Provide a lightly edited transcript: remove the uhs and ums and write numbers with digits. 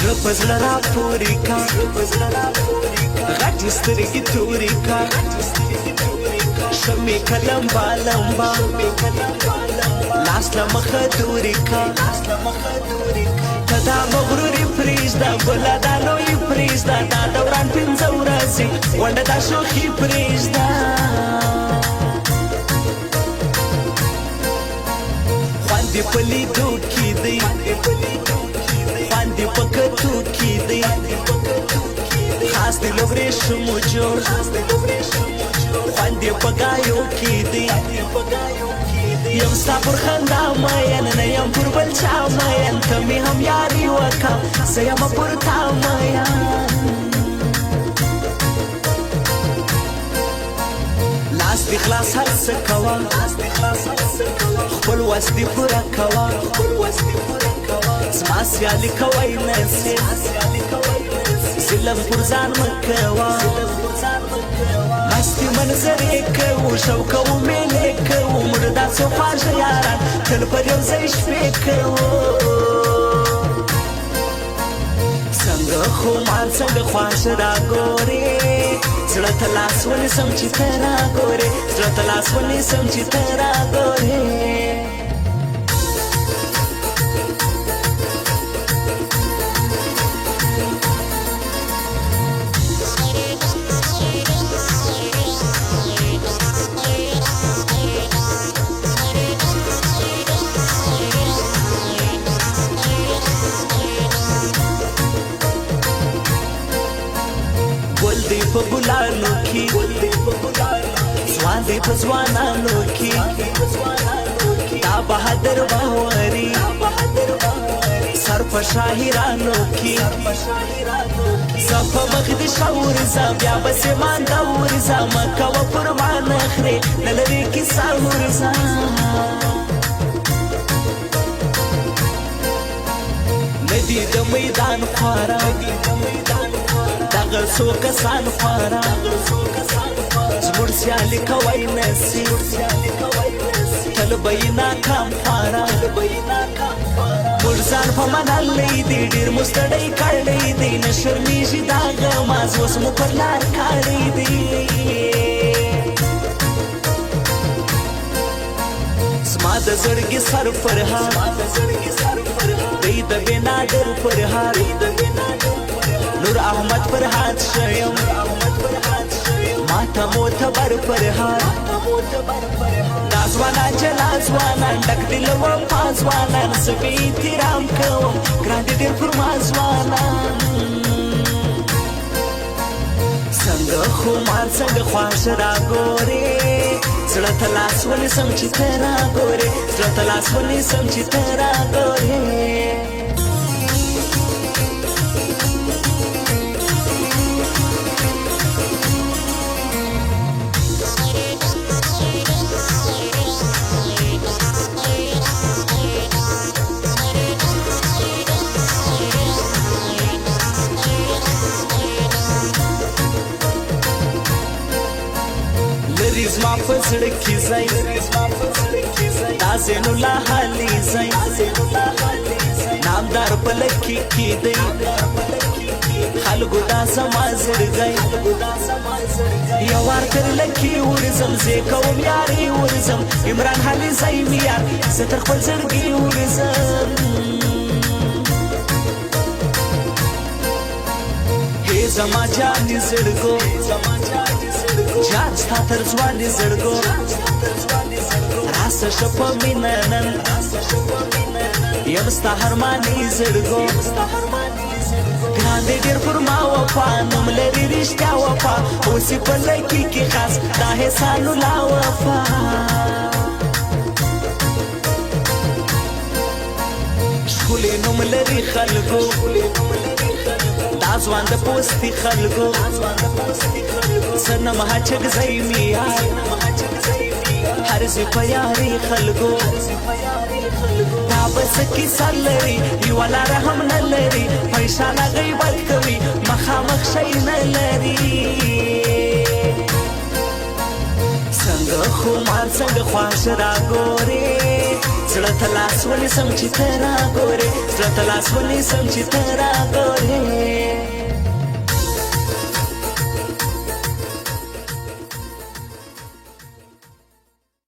زړه په زړه راپورې کا غټې سترګې تورې کا شمې که لمبا لمبا لاس له مخه دورې کا ته دا مغرورې پرېږده بله دا لویې پرېږده دا دوران پنځه ورځې غونډه دا شوخي پرېږده خوند دې په لیدو کې دی خوند دې په کتو کې دی خاص دې له ورېښمو جوړ خوند دې په ګایو کې دی یم ستا پر خندا مین نه یم پر بل چا مین ته مې هم یاري وکړه زه یمه پر تا مین لاس دې خلاص هر څه کوه خپل وس دې پوره کوه زما سیالي کوی نسې ظلم پر ځان مه کوه مستې منظرې کوو شوق کوو مېلې کوو موږ دا څو خواږه یاران تل پر یو ځای شپې کوو څنګه خو مال څنګه خواږه راګورې زړه ته لاس ونیسم چې ته راګورې زړه ته لاس ونیسم چې ته راګورې په ګلانو کې ځوان دی په ځوانانو کې دا بهادر باوري سر په شاهرانو کې زه په مخ د شعور زه بیا بسې مانده ورځه مه کوه پر ما نخرې نه لرې کیسه ورځه نه دي د میدان خواره دغه څو کسان خواره زموږ سیالي کوی نسي تل به یې ناکام خواره موږ ځان په منلی دی ډېر مو ستړی کړی دی نه شرمېږي دا غماز اوس مو پر لار کاړی دی زما د زړګي سر فرهاد دی د بېنادر فرهاد نور احمد فرهاد شیم ماته معتبر فرهاد دا ځوانان جلا ځوانان ډک دل وفا ځوانان زه بې احترام کوم ګران دي ډېر پر ما ځوانان څنګه خو مال څنګه خواږه راګورې زړه ته لاس ونیسم چې ته راګورې زړه ته لاس ونیسم چې ته راګورې زما په زړه کې ځای دا زین الله حالي ځای نامدار په لکې کې دی خلکو دا زما زړګی یو وار تر لکې ورځم زه کوم یارې ورځم عمران حالي ځای مې یار زه تر خپل زړګي ورځم هې زما جانې زړګو جان ستا تر ځوانې زړګو راسه شه په مینه نن یم ستا هرمانې زړګو ګران دی ډېر پر ما وفا نوم لري رښتیا وفا اوس یې په لکې کې خاص دا احسان الله وفا ښکلی نوم لري خلکو دا ځوان د پوستي خلکو څه نه مهاچک ځای مې یار هر څه په یاري خلکو دا به څه کیسه لري یوه لاره هم نه لري پریشانه غیبت کوي مخامخ شی نه لري څنګه خمار څنګه خواش را ګورې زړه ته لاس ونیسم چې ته را ګورې زړه ته لاس ونیسم چې ته را ګورې